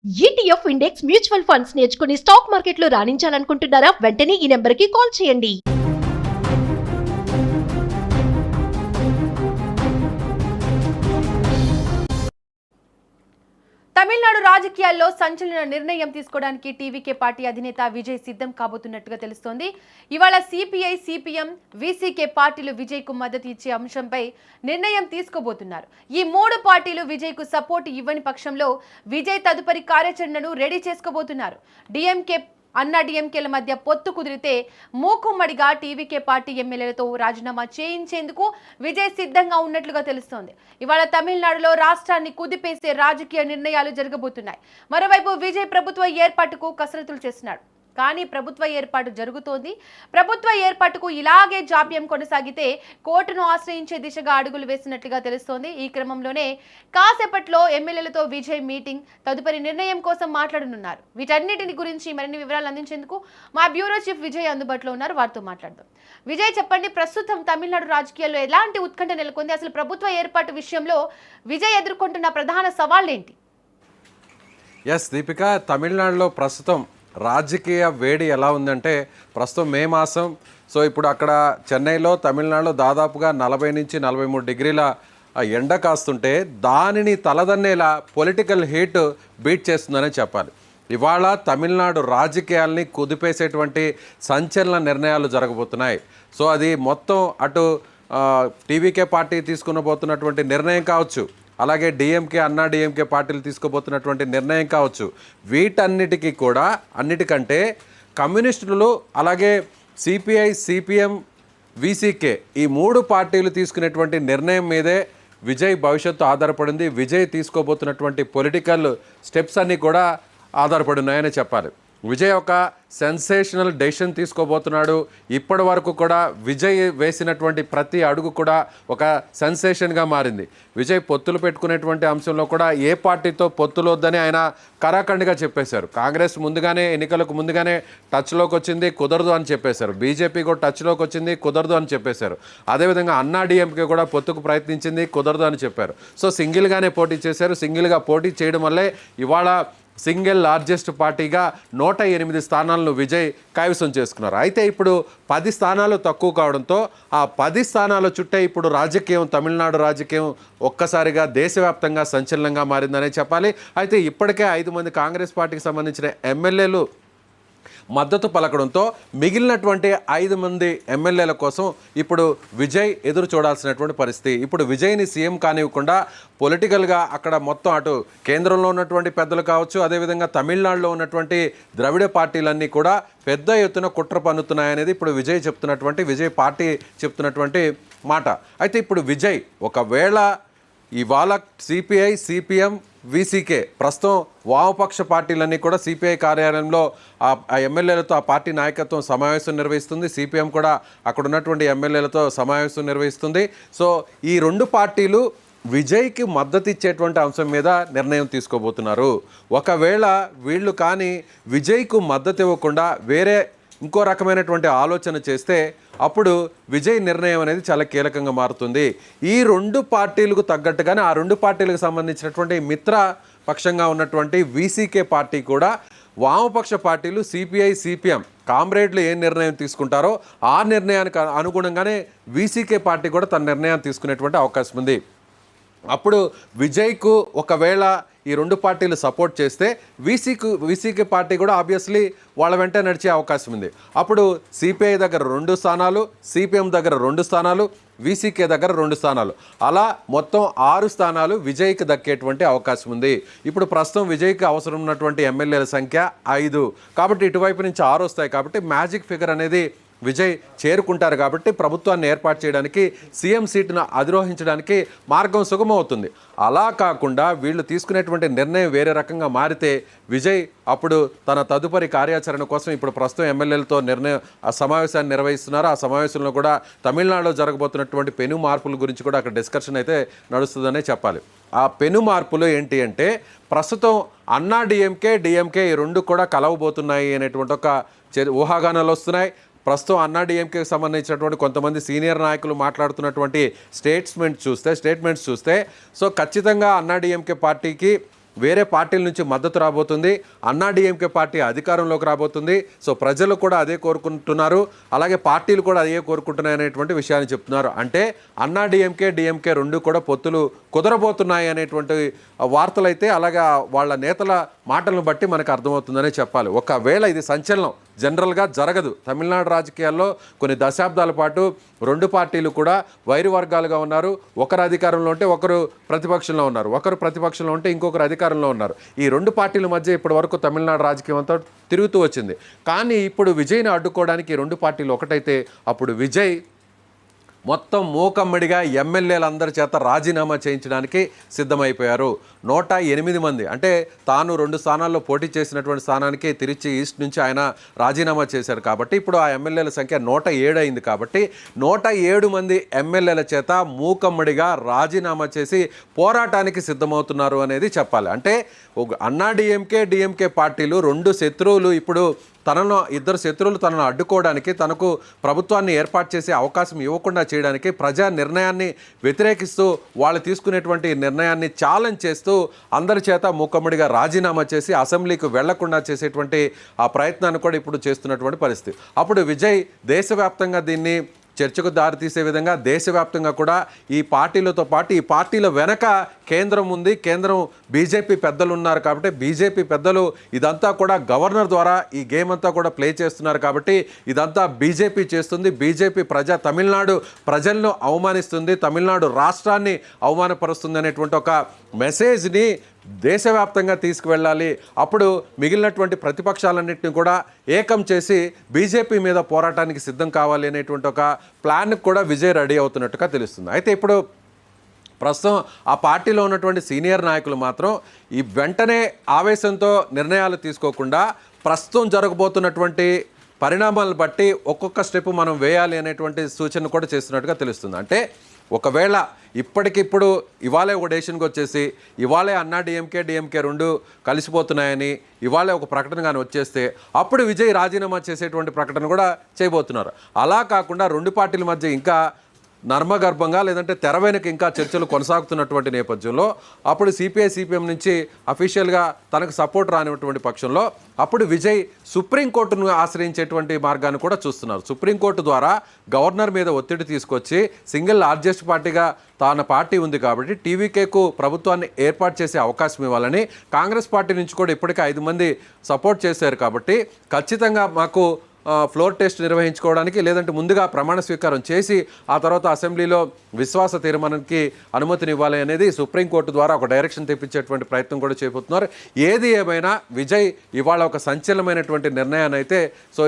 ETF index mutual funds నేర్చుకుని stock మార్కెట్లో రాణించాలనుకుంటున్నారా? వెంటనే ఈ నెంబర్కి కాల్ చేయండి. తమిళనాడు రాజకీయాల్లో సంచలన నిర్ణయం తీసుకోవడానికి టీవీకే పార్టీ అధినేత విజయ్ సిద్ధం కాబోతున్నట్టుగా తెలుస్తోంది. ఇవాళ సిపిఐ, సిపిఎం, వీసీకే పార్టీలు విజయ్ కు మద్దతు ఇచ్చే అంశంపై నిర్ణయం తీసుకోబోతున్నారు. ఈ మూడు పార్టీలు విజయ్ కు సపోర్ట్ ఇవ్వని పక్షంలో విజయ్ తదుపరి కార్యాచరణను రెడీ చేసుకోబోతున్నారు. డిఎంకే అన్నా డిఎంకేల మధ్య పొత్తు కుదిరితే మూకుమ్మడిగా టీవీకే పార్టీ ఎమ్మెల్యేలతో రాజీనామా చేయించేందుకు విజయ్ సిద్ధంగా ఉన్నట్లుగా తెలుస్తోంది. ఇవాళ తమిళనాడులో రాష్ట్రాన్ని కుదిపేసే రాజకీయ నిర్ణయాలు జరగబోతున్నాయి. మరోవైపు విజయ్ ప్రభుత్వ ఏర్పాటుకు కసరత్తులు చేస్తున్నాడు. కానీ ప్రభుత్వ ఏర్పాటు జరుగుతోంది. ప్రభుత్వ ఏర్పాటుకు ఇలాగే జాప్యం కొనసాగితే కోర్టును ఆశ్రయించే దిశగా అడుగులు వేసినట్లుగా తెలుస్తోంది. ఈ క్రమంలోనే కాసేపట్లో ఎమ్మెల్యేలతో విజయ్ మీటింగ్, తదుపరి నిర్ణయం కోసం మాట్లాడనున్నారు. వీటన్నిటిని గురించి మరిన్ని వివరాలు అందించేందుకు మా బ్యూరో చీఫ్ విజయ్ అందుబాటులో ఉన్నారు. వారితో మాట్లాడదాం. విజయ్, చెప్పండి, ప్రస్తుతం తమిళనాడు రాజకీయాల్లో ఎలాంటి ఉత్కంఠ నెలకొంది? అసలు ప్రభుత్వ ఏర్పాటు విషయంలో విజయ్ ఎదుర్కొంటున్న ప్రధాన సవాళ్ళు ఏంటి? ఎస్ దీపిక, తమిళనాడులో ప్రస్తుతం రాజకీయ వేడి ఎలా ఉందంటే ప్రస్తుతం మే మాసం. సో ఇప్పుడు అక్కడ చెన్నైలో, తమిళనాడులో దాదాపుగా 40 నుంచి 43 డిగ్రీల ఎండ కాస్తుంటే దానిని తలదన్నేలా పొలిటికల్ హీట్ బీట్ చేస్తుందనే చెప్పాలి. ఇవాళ తమిళనాడు రాజకీయాల్ని కుదిపేసేటువంటి సంచలన నిర్ణయాలు జరగబోతున్నాయి. సో అది మొత్తం అటు టీవీకే పార్టీ తీసుకునబోతున్నటువంటి నిర్ణయం కావచ్చు, అలాగే డిఎంకే, అన్నా డిఎంకే పార్టీలు తీసుకోబోతున్నటువంటి నిర్ణయం కావచ్చు, వీటన్నిటికీ కూడా అన్నిటికంటే కమ్యూనిస్టులు, అలాగే సిపిఐ, సిపిఎం, వీసీకే ఈ మూడు పార్టీలు తీసుకునేటువంటి నిర్ణయం మీదే విజయ్ భవిష్యత్తు ఆధారపడింది. విజయ్ తీసుకోబోతున్నటువంటి పొలిటికల్ స్టెప్స్ అన్నీ కూడా ఆధారపడి ఉన్నాయని చెప్పాలి. విజయ్ ఒక సెన్సేషనల్ డెసిషన్ తీసుకోబోతున్నాడు. ఇప్పటి వరకు కూడా విజయ్ వేసినటువంటి ప్రతి అడుగు కూడా ఒక సెన్సేషన్గా మారింది. విజయ్ పొత్తులు పెట్టుకునేటువంటి అంశంలో కూడా ఏ పార్టీతో పొత్తులు వద్దని ఆయన కరాఖండిగా చెప్పేశారు. కాంగ్రెస్ ముందుగానే, ఎన్నికలకు ముందుగానే టచ్లోకి వచ్చింది, కుదరదు అని చెప్పేశారు. బీజేపీ కూడా టచ్లోకి వచ్చింది, కుదరదు అని చెప్పేశారు. అదేవిధంగా అన్నా డిఎంకే కూడా పొత్తుకు ప్రయత్నించింది, కుదరదు అని చెప్పారు. సో సింగిల్గానే పోటీ చేశారు. సింగిల్గా పోటీ చేయడం వల్లే ఇవాళ సింగిల్ లార్జెస్ట్ పార్టీగా 108 స్థానాలను విజయ్ కైవసం చేసుకున్నారు. అయితే ఇప్పుడు 10 స్థానాలు తక్కువ కావడంతో ఆ 10 స్థానాల చుట్టే ఇప్పుడు రాజకీయం, తమిళనాడు రాజకీయం ఒక్కసారిగా దేశవ్యాప్తంగా సంచలనంగా మారిందనే చెప్పాలి. అయితే ఇప్పటికే 5 మంది కాంగ్రెస్ పార్టీకి సంబంధించిన ఎమ్మెల్యేలు మద్దతు పలకడంతో మిగిలినటువంటి 5 మంది ఎమ్మెల్యేల కోసం ఇప్పుడు విజయ్ ఎదురు చూడాల్సినటువంటి పరిస్థితి. ఇప్పుడు విజయ్ని సీఎం కానివ్వకుండా పొలిటికల్గా అక్కడ మొత్తం అటు కేంద్రంలో ఉన్నటువంటి పెద్దలు కావచ్చు, అదేవిధంగా తమిళనాడులో ఉన్నటువంటి ద్రవిడ పార్టీలన్నీ కూడా పెద్ద ఎత్తున కుట్ర పన్నుతున్నాయనేది ఇప్పుడు విజయ్ పార్టీ చెప్తున్నటువంటి మాట. అయితే ఇప్పుడు విజయ్ ఒకవేళ ఇవాళ సిపిఐ, సిపిఎం, వీసీకే ప్రస్తుతం వామపక్ష పార్టీలన్నీ కూడా సిపిఐ కార్యాలయంలో ఆ ఎమ్మెల్యేలతో ఆ పార్టీ నాయకత్వం సమావేశం నిర్వహిస్తుంది. సిపిఎం కూడా అక్కడ ఉన్నటువంటి ఎమ్మెల్యేలతో సమావేశం నిర్వహిస్తుంది. సో ఈ 2 పార్టీలు విజయ్కి మద్దతు ఇచ్చేటువంటి అంశం మీద నిర్ణయం తీసుకోబోతున్నారు. ఒకవేళ వీళ్ళు కానీ విజయ్కు మద్దతు ఇవ్వకుండా వేరే ఇంకో రకమైనటువంటి ఆలోచన చేస్తే అప్పుడు విజయ్ నిర్ణయం అనేది చాలా కీలకంగా మారుతుంది. ఈ 2 పార్టీలకు తగ్గట్టుగానే ఆ 2 పార్టీలకు సంబంధించినటువంటి మిత్ర పక్షంగా ఉన్నటువంటి వీసీకే పార్టీ కూడా వామపక్ష పార్టీలు సిపిఐ, సిపిఎం కామ్రేడ్లు ఏ నిర్ణయం తీసుకుంటారో ఆ నిర్ణయానికి అనుగుణంగానే వీసీకే పార్టీ కూడా తన నిర్ణయం తీసుకునేటువంటి అవకాశం ఉంది. అప్పుడు విజయ్కు ఒకవేళ ఈ 2 పార్టీలు సపోర్ట్ చేస్తే వీసీకే పార్టీ కూడా ఆబ్వియస్లీ వాళ్ళ వెంట నడిచే అవకాశం ఉంది. అప్పుడు సిపిఐ దగ్గర 2 స్థానాలు, సిపిఎం దగ్గర 2 స్థానాలు, వీసీకే దగ్గర 2 స్థానాలు, అలా మొత్తం 6 స్థానాలు విజయ్కి దక్కేటువంటి అవకాశం ఉంది. ఇప్పుడు ప్రస్తుతం విజయ్కి అవసరం ఉన్నటువంటి ఎమ్మెల్యేల సంఖ్య 5 కాబట్టి ఇటువైపు నుంచి 6 వస్తాయి. కాబట్టి మ్యాజిక్ ఫిగర్ అనేది విజయ్ చేరుకుంటారు. కాబట్టి ప్రభుత్వాన్ని ఏర్పాటు చేయడానికి, సీఎం సీటును అధిరోహించడానికి మార్గం సుగమవుతుంది. అలా కాకుండా వీళ్ళు తీసుకునేటువంటి నిర్ణయం వేరే రకంగా మారితే విజయ్ అప్పుడు తన తదుపరి కార్యాచరణ కోసం ఇప్పుడు ప్రస్తుతం ఎమ్మెల్యేలతో ఆ సమావేశాన్ని నిర్వహిస్తున్నారు. ఆ సమావేశంలో కూడా తమిళనాడులో జరగబోతున్నటువంటి పెను మార్పుల గురించి కూడా అక్కడ డిస్కషన్ అయితే నడుస్తుందనే చెప్పాలి. ఆ పెను మార్పులు ఏంటి అంటే ప్రస్తుతం అన్నా డిఎంకే, డిఎంకే ఈ 2 కూడా కలవబోతున్నాయి అనేటువంటి ఒక ఊహాగానాలు వస్తున్నాయి. ప్రస్తుతం అన్నా డిఎంకేకి సంబంధించినటువంటి కొంతమంది సీనియర్ నాయకులు మాట్లాడుతున్నటువంటి స్టేట్మెంట్స్ చూస్తే సో ఖచ్చితంగా అన్నా డిఎంకే పార్టీకి వేరే పార్టీల నుంచి మద్దతు రాబోతుంది. అన్నా డిఎంకే పార్టీ అధికారంలోకి రాబోతుంది. సో ప్రజలు కూడా అదే కోరుకుంటున్నారు, అలాగే పార్టీలు కూడా అదే కోరుకుంటున్నాయి అనేటువంటి విషయాన్ని చెప్తున్నారు. అంటే అన్నా డిఎంకే రెండు కూడా పొత్తులు కుదరబోతున్నాయి అనేటువంటి వార్తలు అయితే అలాగా వాళ్ళ నేతల మాటలను బట్టి మనకు అర్థమవుతుందనే చెప్పాలి. ఒకవేళ ఇది సంచలనం జనరల్గా జరగదు. తమిళనాడు రాజకీయాల్లో కొన్ని దశాబ్దాల పాటు రెండు పార్టీలు కూడా వైరు వర్గాలుగా ఉన్నారు. ఒకరు అధికారంలో ఉంటే ఒకరు ప్రతిపక్షంలో ఉన్నారు, ఒకరు ప్రతిపక్షంలో ఉంటే ఇంకొకరు అధికారంలో ఉన్నారు. ఈ రెండు పార్టీల మధ్య ఇప్పటి వరకు తమిళనాడు రాజకీయం అంతా తిరుగుతూ వచ్చింది. కానీ ఇప్పుడు విజయ్ని అడ్డుకోవడానికి ఈ రెండు పార్టీలు ఒకటైతే అప్పుడు విజయ్ మొత్తం మూకమ్మడిగా ఎమ్మెల్యేలందరి చేత రాజీనామా చేయించడానికి సిద్ధమైపోయారు. 108 మంది, అంటే తాను 2 స్థానాల్లో పోటీ చేసినటువంటి స్థానానికి తిరిచి ఈస్ట్ నుంచి ఆయన రాజీనామా చేశారు. కాబట్టి ఇప్పుడు ఆ ఎమ్మెల్యేల సంఖ్య 107 అయింది. కాబట్టి 107 మంది ఎమ్మెల్యేల చేత మూకమ్మడిగా రాజీనామా చేసి పోరాటానికి సిద్ధమవుతున్నారు అనేది చెప్పాలి. అంటే అన్నా డిఎంకే పార్టీలు రెండు శత్రువులు ఇప్పుడు ఇద్దరు శత్రువులు తనను అడ్డుకోవడానికి, తనకు ప్రభుత్వాన్ని ఏర్పాటు చేసే అవకాశం ఇవ్వకుండా చేయడానికి, ప్రజా నిర్ణయాన్ని వ్యతిరేకిస్తూ వాళ్ళు తీసుకునేటువంటి నిర్ణయాన్ని ఛాలెంజ్ చేస్తూ అందరి చేత మూకమ్మడిగా రాజీనామా చేసి అసెంబ్లీకి వెళ్లకుండా చేసేటువంటి ఆ ప్రయత్నాన్ని కూడా ఇప్పుడు చేస్తున్నటువంటి పరిస్థితి. అప్పుడు విజయ్ దేశవ్యాప్తంగా దీన్ని చర్చకు దారితీసే విధంగా దేశవ్యాప్తంగా కూడా ఈ పార్టీలతో పాటు ఈ పార్టీల వెనక కేంద్రం ఉంది. కేంద్రం బీజేపీ పెద్దలు ఉన్నారు. కాబట్టి బీజేపీ పెద్దలు ఇదంతా కూడా గవర్నర్ ద్వారా ఈ గేమ్ అంతా కూడా ప్లే చేస్తున్నారు. కాబట్టి ఇదంతా బీజేపీ చేస్తుంది. బీజేపీ తమిళనాడు ప్రజలను అవమానిస్తుంది, తమిళనాడు రాష్ట్రాన్ని అవమానపరుస్తుంది అనేటువంటి ఒక మెసేజ్ని దేశవ్యాప్తంగా తీసుకువెళ్ళాలి. అప్పుడు మిగిలినటువంటి ప్రతిపక్షాలన్నింటినీ కూడా ఏకం చేసి బీజేపీ మీద పోరాటానికి సిద్ధం కావాలి అనేటువంటి ఒక ప్లాన్కి కూడా విజయ్ రెడీ అవుతున్నట్టుగా తెలుస్తుంది. అయితే ఇప్పుడు ప్రస్తుతం ఆ పార్టీలో ఉన్నటువంటి సీనియర్ నాయకులు మాత్రం ఈ వెంటనే ఆవేశంతో నిర్ణయాలు తీసుకోకుండా ప్రస్తుతం జరగబోతున్నటువంటి పరిణామాలను బట్టి ఒక్కొక్క స్టెప్ మనం వేయాలి అనేటువంటి సూచన కూడా చేస్తున్నట్టుగా తెలుస్తుంది. అంటే ఒకవేళ ఇప్పటికిప్పుడు ఇవాళే ఒక డెసిషన్కి వచ్చేసి ఇవాళే అన్నా డిఎంకే రెండు కలిసిపోతున్నాయని ఇవాళే ఒక ప్రకటన కానీ వచ్చేస్తే అప్పుడు విజయ్ రాజీనామా చేసేటువంటి ప్రకటన కూడా చేయబోతున్నారు. అలా కాకుండా రెండు పార్టీల మధ్య ఇంకా నర్మగర్భంగా లేదంటే తెర వెనుక ఇంకా చర్చలు కొనసాగుతున్నటువంటి నేపథ్యంలో అప్పుడు సిపిఎం నుంచి అఫీషియల్గా తనకు సపోర్ట్ రానిటువంటి పక్షంలో అప్పుడు విజయ్ సుప్రీంకోర్టును ఆశ్రయించేటువంటి మార్గాన్ని కూడా చూస్తున్నారు. సుప్రీంకోర్టు ద్వారా గవర్నర్ మీద ఒత్తిడి తీసుకొచ్చి సింగిల్ లార్జెస్ట్ పార్టీగా తన పార్టీ ఉంది కాబట్టి టీవీకేకు ప్రభుత్వాన్ని ఏర్పాటు చేసే అవకాశం ఇవ్వాలని కాంగ్రెస్ పార్టీ నుంచి కూడా ఇప్పటికే 5 మంది సపోర్ట్ చేశారు. కాబట్టి ఖచ్చితంగా మాకు ఫ్లోర్ టెస్ట్ నిర్వహించుకోవడానికి లేదంటే ముందుగా ప్రమాణ స్వీకారం చేసి ఆ తర్వాత అసెంబ్లీలో విశ్వాస తీర్మానానికి అనుమతినివ్వాలి అనేది సుప్రీంకోర్టు ద్వారా ఒక డైరెక్షన్ తెప్పించేటువంటి ప్రయత్నం కూడా చేయబోతున్నారు. ఏది ఏమైనా విజయ్ ఇవాళ ఒక సంచలనమైనటువంటి నిర్ణయాన్ని అయితే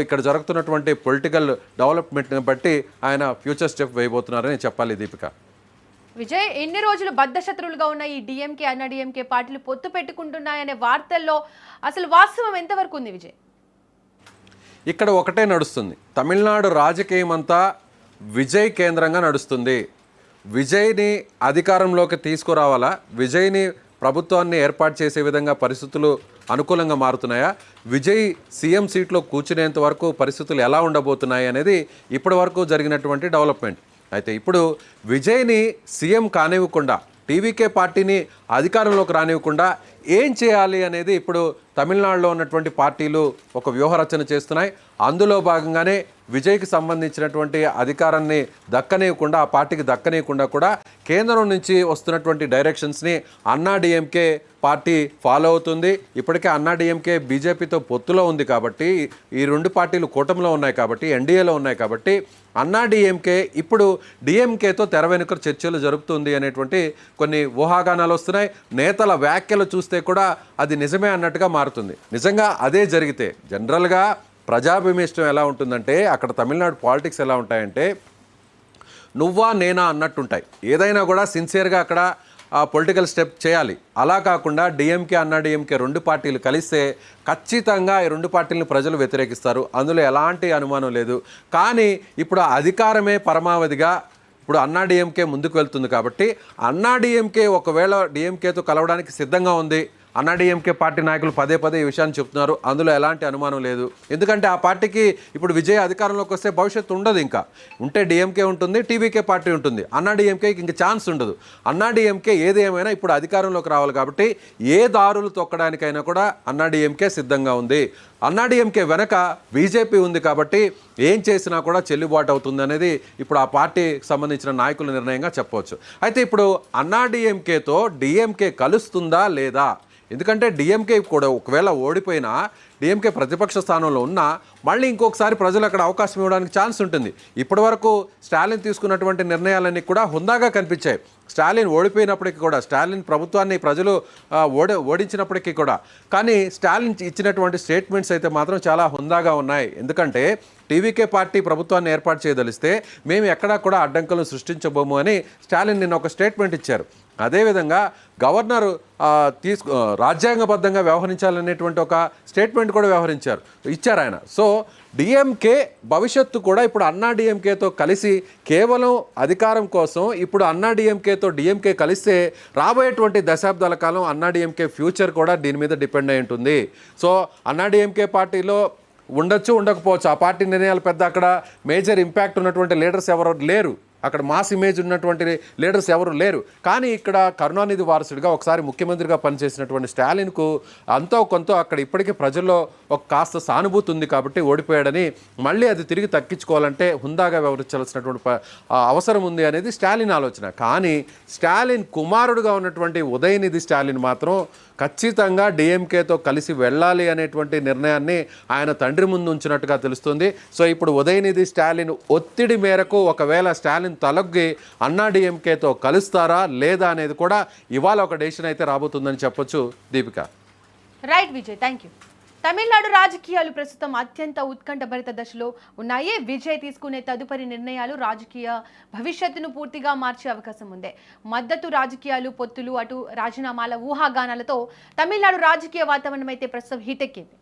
ఇక్కడ జరుగుతున్నటువంటి పొలిటికల్ డెవలప్మెంట్ని బట్టి ఆయన ఫ్యూచర్ స్టెప్ వేయబోతున్నారని చెప్పాలి. దీపిక, విజయ్ ఎన్ని రోజులు బద్ధశత్రువులుగా ఉన్న ఈ డిఎంకే అన్నా డిఎంకే పార్టీలు పొత్తు పెట్టుకుంటున్నాయనే వార్తల్లో అసలు వాస్తవం ఎంతవరకు ఉంది విజయ్? ఇక్కడ ఒకటే నడుస్తుంది. తమిళనాడు రాజకీయం అంతా విజయ్ కేంద్రంగా నడుస్తుంది. విజయ్ని అధికారంలోకి తీసుకురావాలా, విజయ్ని ప్రభుత్వాన్ని ఏర్పాటు చేసే విధంగా పరిస్థితులు అనుకూలంగా మారుతున్నాయా, విజయ్ సీఎం సీట్లో కూర్చునేంత వరకు పరిస్థితులు ఎలా ఉండబోతున్నాయి అనేది ఇప్పటి వరకు జరిగినటువంటి డెవలప్మెంట్. అయితే ఇప్పుడు విజయ్ని సీఎం కానివ్వకుండా టీవీకే పార్టీని అధికారంలోకి రానివ్వకుండా ఏం చేయాలి అనేది ఇప్పుడు తమిళనాడులో ఉన్నటువంటి పార్టీలు ఒక వ్యూహరచన చేస్తున్నాయి. అందులో భాగంగానే విజయ్కి సంబంధించినటువంటి అధికారాన్ని దక్కనీయకుండా, ఆ పార్టీకి దక్కనీయకుండా కూడా కేంద్రం నుంచి వస్తున్నటువంటి డైరెక్షన్స్ని అన్నా డిఎంకే పార్టీ ఫాలో అవుతుంది. ఇప్పటికే అన్నా డిఎంకే బీజేపీతో పొత్తులో ఉంది కాబట్టి, ఈ రెండు పార్టీలు కూటమిలో ఉన్నాయి కాబట్టి, ఎన్డీఏలో ఉన్నాయి కాబట్టి అన్నా డిఎంకే ఇప్పుడు డిఎంకేతో తెర వెనుక చర్చలు జరుపుతుంది అనేటువంటి కొన్ని ఊహాగానాలు వస్తున్నాయి. నేతల వ్యాఖ్యలు చూస్తే కూడా అది నిజమే అన్నట్టుగా మారుతుంది. నిజంగా అదే జరిగితే జనరల్గా ప్రజాభిమిష్టం ఎలా ఉంటుందంటే అక్కడ తమిళనాడు పాలిటిక్స్ ఎలా ఉంటాయంటే నువ్వా నేనా అన్నట్టుంటాయి. ఏదైనా కూడా సిన్సియర్గా అక్కడ పొలిటికల్ స్టెప్ చేయాలి. అలా కాకుండా డిఎంకే అన్నా డిఎంకే రెండు పార్టీలు కలిస్తే ఖచ్చితంగా ఈ రెండు పార్టీలను ప్రజలు వ్యతిరేకిస్తారు, అందులో ఎలాంటి అనుమానం లేదు. కానీ ఇప్పుడు అధికారమే పరమావధిగా ఇప్పుడు అన్నా డిఎంకే ముందుకు వెళ్తుంది కాబట్టి అన్నా డిఎంకే ఒకవేళ డిఎంకేతో కలవడానికి సిద్ధంగా ఉంది అన్నాడీఎంకే పార్టీ నాయకులు పదే పదే ఈ విషయాన్ని చెప్తున్నారు. అందులో ఎలాంటి అనుమానం లేదు. ఎందుకంటే ఆ పార్టీకి ఇప్పుడు విజయ్ అధికారంలోకి వస్తే భవిష్యత్తు ఉండదు. ఇంకా ఉంటే డిఎంకే ఉంటుంది, టీవీకే పార్టీ ఉంటుంది. అన్నాడీఎంకేకి ఇంకా ఛాన్స్ ఉండదు. అన్నాడీఎంకే ఏది ఏమైనా ఇప్పుడు అధికారంలోకి రావాలి కాబట్టి ఏ దారులు తొక్కడానికైనా కూడా అన్నాడీఎంకే సిద్ధంగా ఉంది. అన్నాడీఎంకే వెనక బీజేపీ ఉంది కాబట్టి ఏం చేసినా కూడా చెల్లుబాటు అవుతుంది అనేది ఇప్పుడు ఆ పార్టీకి సంబంధించిన నాయకుల నిర్ణయంగా చెప్పవచ్చు. అయితే ఇప్పుడు అన్నాడీఎంకేతో డిఎంకే కలుస్తుందా లేదా? ఎందుకంటే డిఎంకే కూడా ఒకవేళ ఓడిపోయినా డిఎంకే ప్రతిపక్ష స్థానంలో ఉన్నా మళ్ళీ ఇంకొకసారి ప్రజలు అక్కడ అవకాశం ఇవ్వడానికి ఛాన్స్ ఉంటుంది. ఇప్పటి వరకు స్టాలిన్ తీసుకున్నటువంటి నిర్ణయాలన్నీ కూడా హుందాగా కనిపించాయి. స్టాలిన్ ఓడిపోయినప్పటికీ కూడా, స్టాలిన్ ప్రభుత్వాన్ని ప్రజలు ఓడించినప్పటికీ కూడా, కానీ స్టాలిన్ ఇచ్చినటువంటి స్టేట్మెంట్స్ అయితే మాత్రం చాలా హుందాగా ఉన్నాయి. ఎందుకంటే టీవీకే పార్టీ ప్రభుత్వాన్ని ఏర్పాటు చేయదలిస్తే మేము ఎక్కడా కూడా అడ్డంకులను సృష్టించబోము అని స్టాలిన్ నిన్న ఒక స్టేట్మెంట్ ఇచ్చారు. అదేవిధంగా గవర్నర్ రాజ్యాంగబద్ధంగా వ్యవహరించాలనేటువంటి ఒక స్టేట్మెంట్ కూడా ఇచ్చారు ఆయన. సో డిఎంకే భవిష్యత్తు కూడా ఇప్పుడు అన్నాడీఎంకేతో కలిసి కేవలం అధికారం కోసం ఇప్పుడు అన్నాడీఎంకేతో డిఎంకే కలిస్తే రాబోయేటువంటి దశాబ్దాల కాలం అన్నాడీఎంకే ఫ్యూచర్ కూడా దీని మీద డిపెండ్ అయి ఉంటుంది. సో అన్నాడీఎంకే పార్టీలో ఉండొచ్చు, ఉండకపోవచ్చు. ఆ పార్టీ నిర్ణయాలు పెద్ద అక్కడ మేజర్ ఇంపాక్ట్ ఉన్నటువంటి లీడర్స్ ఎవరు లేరు. అక్కడ మాస్ ఇమేజ్ ఉన్నటువంటి లీడర్స్ ఎవరు లేరు. కానీ ఇక్కడ కరుణానిధి వారసుడిగా ఒకసారి ముఖ్యమంత్రిగా పనిచేసినటువంటి స్టాలిన్కు అంతో కొంత అక్కడ ఇప్పటికీ ప్రజల్లో ఒక కాస్త సానుభూతి ఉంది కాబట్టి ఓడిపోయాడని మళ్ళీ అది తిరిగి తక్కించుకోవాలంటే హుందాగా వ్యవహరించాల్సినటువంటి అవసరం ఉంది అనేది స్టాలిన్ ఆలోచన. కానీ స్టాలిన్ కుమారుడుగా ఉన్నటువంటి ఉదయనిధి స్టాలిన్ మాత్రం ఖచ్చితంగా డిఎంకేతో కలిసి వెళ్ళాలి అనేటువంటి నిర్ణయాన్ని ఆయన తండ్రి ముందు ఉంచినట్టుగా తెలుస్తుంది. సో ఇప్పుడు ఉదయనిధి స్టాలిన్ ఒత్తిడి మేరకు ఒకవేళ స్టాలిన్ తలొగ్గి అన్నాడీఎంకేతో కలుస్తారా లేదా అనేది కూడా ఇవాళ ఒక డెసిషన్ అయితే రాబోతుందని చెప్పొచ్చు. Deepika. Right Vijay, thank you. Tamil Nadu రాజకీయాలు ప్రస్తుతం అత్యంత ఉత్కంఠభరిత దశలో ఉన్నాయి. విజయ్ తీసుకునే తదుపరి నిర్ణయాలు రాజకీయ భవిష్యత్తును పూర్తిగా మార్చే అవకాశం ఉంది. మద్దతు రాజకీయాలు, పొత్తులు, అటు రాజీనామాల ఊహాగానాలతో తమిళనాడు రాజకీయ వాతావరణం అయితే ప్రస్తుతం హీటెక్కింది.